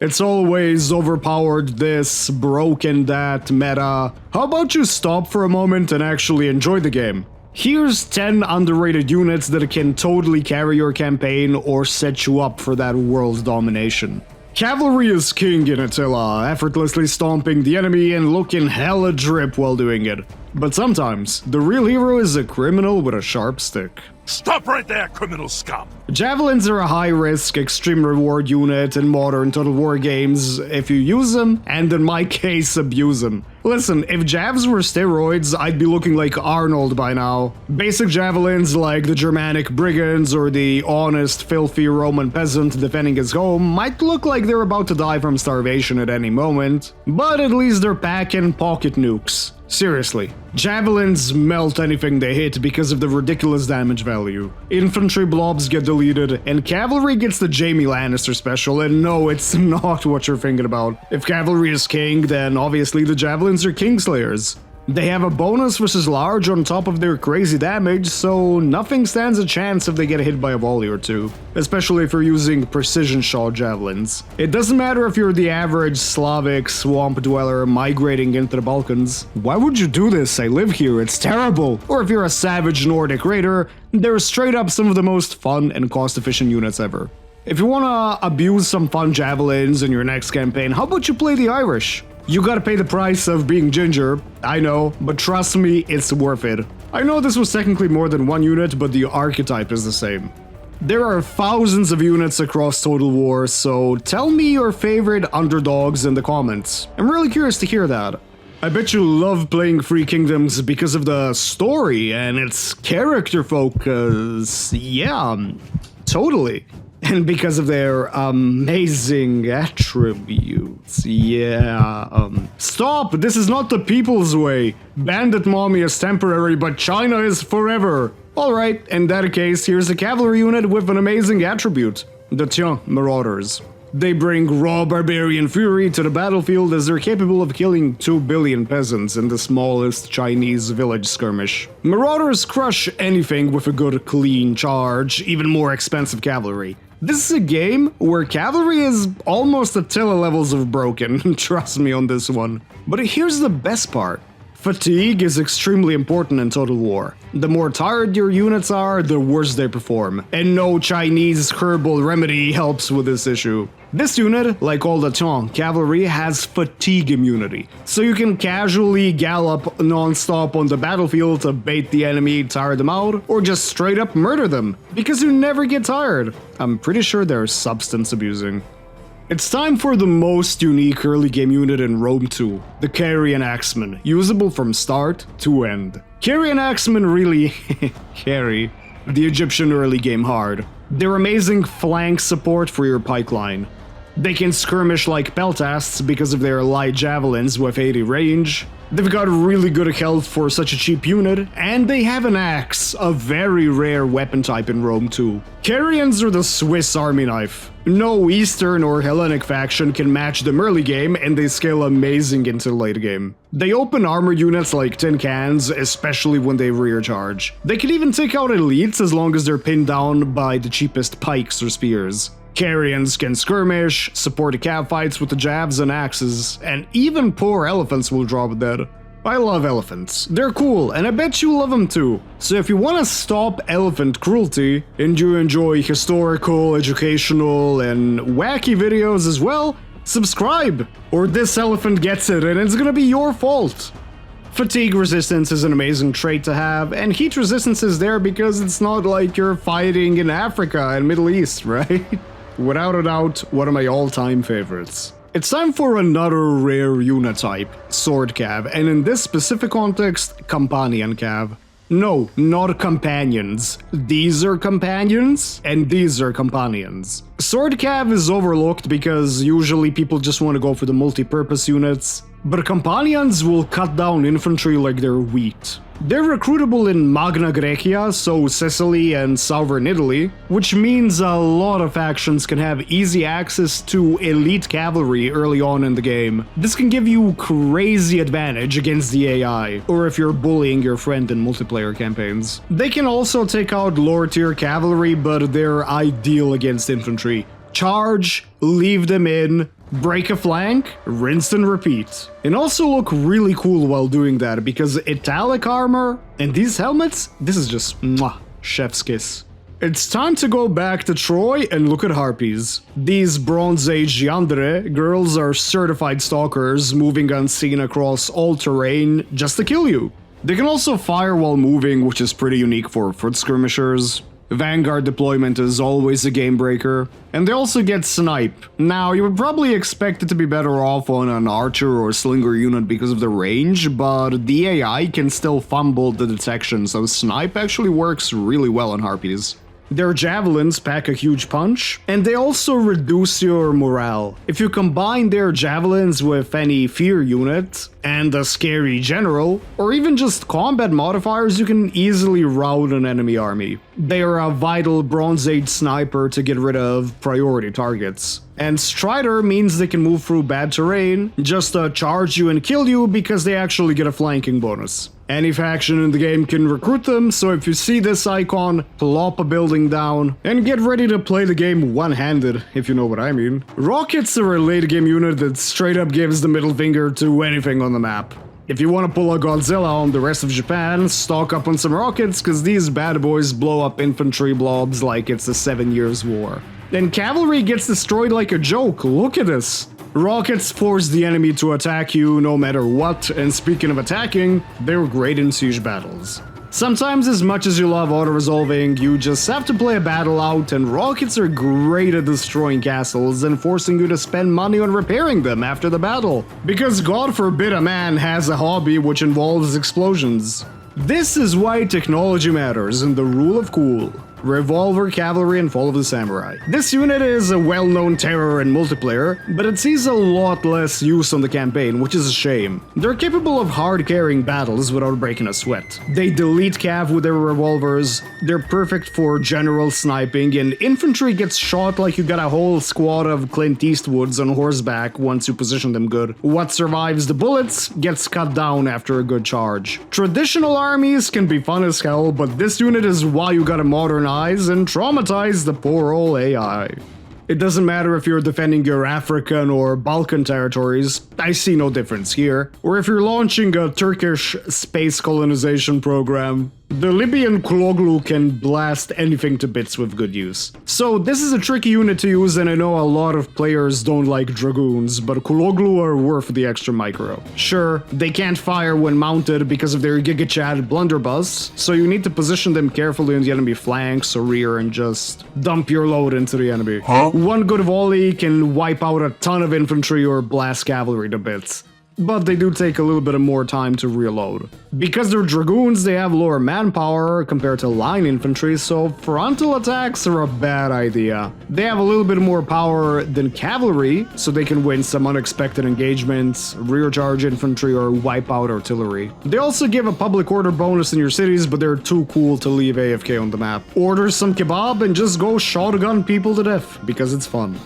It's always overpowered this, broken that meta. How about you stop for a moment and actually enjoy the game? Here's 10 underrated units that can totally carry your campaign or set you up for that world domination. Cavalry is king in Attila, effortlessly stomping the enemy and looking hella drip while doing it. But sometimes, the real hero is a criminal with a sharp stick. Stop right there, criminal scum! Javelins are a high-risk, extreme reward unit in modern Total War games if you use them, and in my case, abuse them. Listen, if Javs were steroids, I'd be looking like Arnold by now. Basic javelins like the Germanic brigands or the honest, filthy Roman peasant defending his home might look like they're about to die from starvation at any moment, but at least they're packing pocket nukes. Seriously, javelins melt anything they hit because of the ridiculous damage value. Infantry blobs get deleted, and cavalry gets the Jaime Lannister special, and no, it's not what you're thinking about. If cavalry is king, then obviously the javelins are kingslayers. They have a bonus versus large on top of their crazy damage, so nothing stands a chance if they get hit by a volley or two, especially if you're using precision shot javelins. It doesn't matter if you're the average Slavic swamp dweller migrating into the Balkans. Why would you do this? I live here, it's terrible. Or if you're a savage Nordic raider, they're straight up some of the most fun and cost-efficient units ever. If you wanna abuse some fun javelins in your next campaign, how about you play the Irish? You gotta pay the price of being ginger, I know, but trust me, it's worth it. I know this was technically more than one unit, but the archetype is the same. There are thousands of units across Total War, so tell me your favorite underdogs in the comments. I'm really curious to hear that. I bet you love playing Free Kingdoms because of the story and its character focus. Yeah, totally. And because of their amazing attributes. Yeah, Stop! This is not the people's way! Bandit mommy is temporary, but China is forever! Alright, in that case, here's a cavalry unit with an amazing attribute. The Tian Marauders. They bring raw barbarian fury to the battlefield as they're capable of killing 2 billion peasants in the smallest Chinese village skirmish. Marauders crush anything with a good clean charge, even more expensive cavalry. This is a game where cavalry is almost Attila levels of broken, trust me on this one. But here's the best part. Fatigue is extremely important in Total War. The more tired your units are, the worse they perform. And no Chinese herbal remedy helps with this issue. This unit, like all the Tian cavalry, has fatigue immunity, so you can casually gallop non-stop on the battlefield to bait the enemy, tire them out, or just straight up murder them, because you never get tired. I'm pretty sure they're substance abusing. It's time for the most unique early game unit in Rome 2, the Carian axemen, usable from start to end. Carian axemen really carry the Egyptian early game hard. They're amazing flank support for your pike line. They can skirmish like peltasts because of their light javelins with 80 range. They've got really good health for such a cheap unit, and they have an axe, a very rare weapon type in Rome 2. Carians are the Swiss army knife. No Eastern or Hellenic faction can match them early game, and they scale amazing into late game. They open armor units like tin cans, especially when they rear charge. They can even take out elites as long as they're pinned down by the cheapest pikes or spears. Carians can skirmish, support the cav fights with the jabs and axes, and even poor elephants will drop dead. I love elephants. They're cool, and I bet you love them too. So if you want to stop elephant cruelty, and you enjoy historical, educational, and wacky videos as well, subscribe! Or this elephant gets it, and it's gonna be your fault. Fatigue resistance is an amazing trait to have, and heat resistance is there because it's not like you're fighting in Africa and Middle East, right? Without a doubt, one of my all-time favorites. It's time for another rare unit type, Sword Cav, and in this specific context, Companion Cav. No, not companions. These are companions, and these are companions. Sword Cav is overlooked because usually people just want to go for the multi-purpose units, but companions will cut down infantry like they're wheat. They're recruitable in Magna Graecia, so Sicily and southern Italy, which means a lot of factions can have easy access to elite cavalry early on in the game. This can give you crazy advantage against the AI, or if you're bullying your friend in multiplayer campaigns. They can also take out lower tier cavalry, but they're ideal against infantry. Charge, leave them in, Break a flank, rinse and repeat. And also look really cool while doing that, because italic armor and these helmets, this is just mwah, chef's kiss. It's time to go back to Troy and look at harpies. These Bronze Age yandere girls are certified stalkers moving unseen across all terrain just to kill you. They can also fire while moving, which is pretty unique for foot skirmishers. Vanguard deployment is always a game breaker. And they also get snipe. Now, you would probably expect it to be better off on an archer or slinger unit because of the range, but the AI can still fumble the detection, so snipe actually works really well on harpies. Their javelins pack a huge punch, and they also reduce your morale. If you combine their javelins with any fear unit, and a scary general, or even just combat modifiers, you can easily rout an enemy army. They are a vital Bronze Age sniper to get rid of priority targets. And Strider means they can move through bad terrain, just charge you and kill you because they actually get a flanking bonus. Any faction in the game can recruit them, so if you see this icon, plop a building down, and get ready to play the game one-handed, if you know what I mean. Rockets are a late game unit that straight up gives the middle finger to anything on the map. If you want to pull a Godzilla on the rest of Japan, stock up on some rockets, cause these bad boys blow up infantry blobs like it's a 7 Years' War. And cavalry gets destroyed like a joke, look at this. Rockets force the enemy to attack you no matter what, and speaking of attacking, they're great in siege battles. Sometimes, as much as you love auto-resolving, you just have to play a battle out, and rockets are great at destroying castles and forcing you to spend money on repairing them after the battle. Because God forbid a man has a hobby which involves explosions. This is why technology matters and the rule of cool. Revolver, Cavalry, and Fall of the Samurai. This unit is a well-known terror in multiplayer, but it sees a lot less use on the campaign, which is a shame. They're capable of hard-carrying battles without breaking a sweat. They delete cav with their revolvers, they're perfect for general sniping, and infantry gets shot like you got a whole squad of Clint Eastwoods on horseback once you position them good. What survives the bullets gets cut down after a good charge. Traditional armies can be fun as hell, but this unit is why you gotta modernize and traumatize the poor old AI. It doesn't matter if you're defending your African or Balkan territories, I see no difference here, or if you're launching a Turkish space colonization program. The Libyan Koglu can blast anything to bits with good use. So this is a tricky unit to use, and I know a lot of players don't like dragoons, but Koglu are worth the extra micro. Sure, they can't fire when mounted because of their GigaChad blunderbuss, so you need to position them carefully on the enemy flanks or rear and just dump your load into the enemy. One good volley can wipe out a ton of infantry or blast cavalry to bits. But they do take a little bit more time to reload. Because they're dragoons, they have lower manpower compared to line infantry, so frontal attacks are a bad idea. They have a little bit more power than cavalry, so they can win some unexpected engagements, rear charge infantry, or wipe out artillery. They also give a public order bonus in your cities, but they're too cool to leave AFK on the map. Order some kebab and just go shotgun people to death, because it's fun.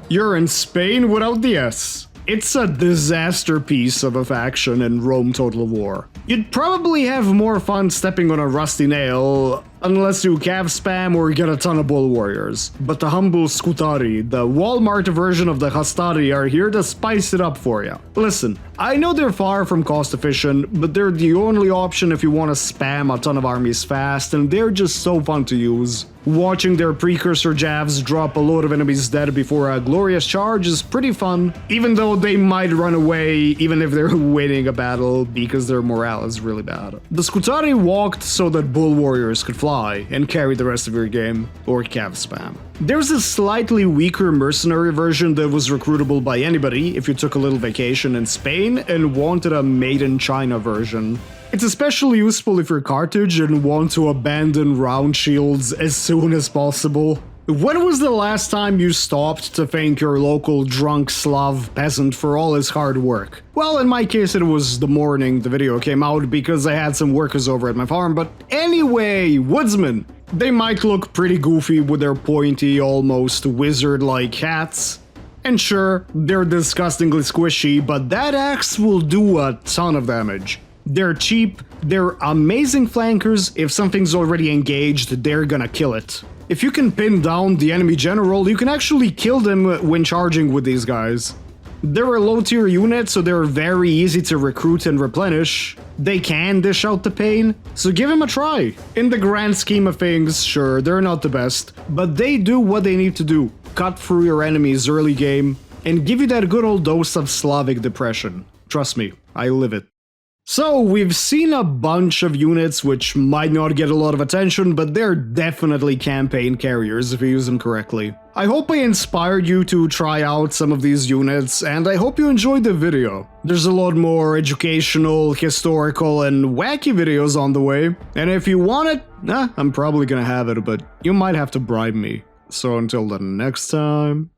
You're in Spain without the S. It's a disaster piece of a faction in Rome Total War. You'd probably have more fun stepping on a rusty nail, unless you cav spam or get a ton of bull warriors. But the humble Scutari, the Walmart version of the Hastari, are here to spice it up for you. Listen, I know they're far from cost efficient, but they're the only option if you want to spam a ton of armies fast, and they're just so fun to use. Watching their precursor javs drop a load of enemies dead before a glorious charge is pretty fun, even though they might run away even if they're winning a battle because their morale is really bad. The Scutari walked so that bull warriors could fly and carry the rest of your game, or cav spam. There's a slightly weaker mercenary version that was recruitable by anybody if you took a little vacation in Spain and wanted a made in China version. It's especially useful if you're Carthage and want to abandon round shields as soon as possible. When was the last time you stopped to thank your local drunk Slav peasant for all his hard work? Well, in my case it was the morning the video came out because I had some workers over at my farm, but anyway, woodsmen. They might look pretty goofy with their pointy, almost wizard-like hats. And sure, they're disgustingly squishy, but that axe will do a ton of damage. They're cheap, they're amazing flankers. If something's already engaged, they're gonna kill it. If you can pin down the enemy general, you can actually kill them when charging with these guys. They're a low-tier unit, so they're very easy to recruit and replenish. They can dish out the pain, so give them a try. In the grand scheme of things, sure, they're not the best, but they do what they need to do. Cut through your enemies early game, and give you that good old dose of Slavic depression. Trust me, I live it. So, we've seen a bunch of units which might not get a lot of attention, but they're definitely campaign carriers if you use them correctly. I hope I inspired you to try out some of these units, and I hope you enjoyed the video. There's a lot more educational, historical, and wacky videos on the way, and if you want it, I'm probably gonna have it, but you might have to bribe me. So until the next time...